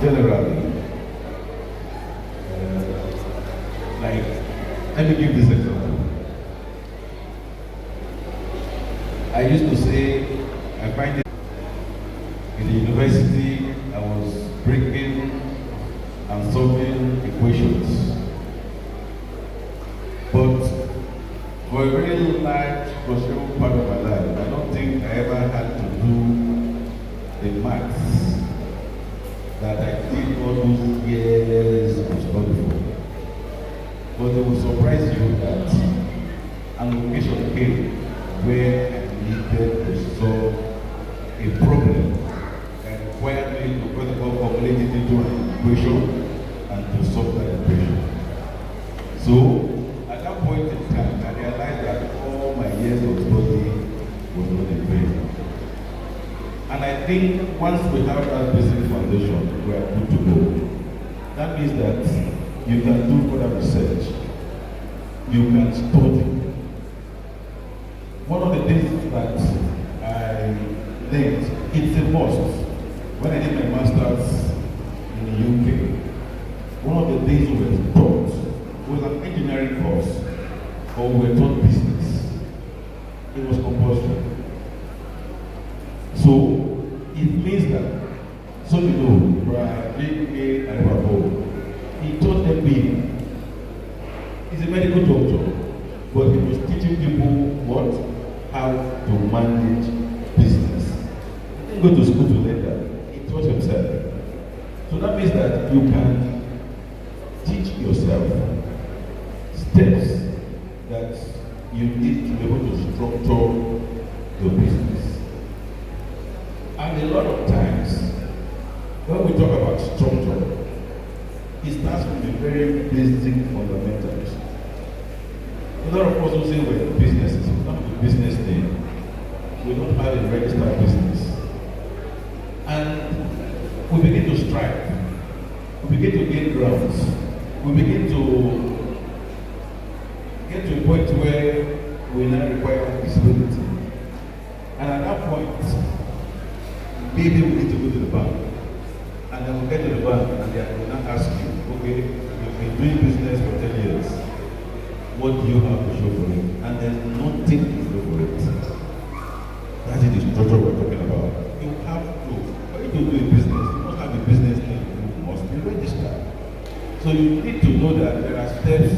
Generally, like, let me give this example. I used to say, I find it in the university, I was breaking and solving equations. But for a very large considerable part of my life, I don't think I ever had to do the maths that I did all those years of study for. But it will surprise you that an occasion came where I needed to solve a problem that required me to first of all formulate it into an equation and to solve that equation. So at that point in time, I realized that all my years of study was not in vain. And I think once we have that basic foundation, we are good to go. That means that you can do further research. You can study. One of the things that I learned, it's a must. When I did my master's in the UK, one of the things we were taught was an engineering course, or we were taught business. It was compulsory. So it means that, so you know, Brian J.A. Aribaho, he taught MBA. He's a medical doctor, but he was teaching people what? How to manage business. He didn't go to school to learn that. He taught himself. So that means that you can teach yourself steps that you need to be able to structure your business. And a lot of times, when we talk about structure, it starts with the very basic fundamentals. A lot of us will say we're businesses, we don't have a business name. We don't have a registered business. And we begin to strive. We begin to gain grounds. We begin to get to a point where we now require visibility. And at that point, maybe we need to go to the bank. And then we'll get to the bank and they will now ask you, okay, you've been doing business for 10 years. What do you have to show for it? And there's nothing to show for it. That is the structure we're talking about. You have to, for you to do a business, you must have a business name, you must be registered. So you need to know that there are steps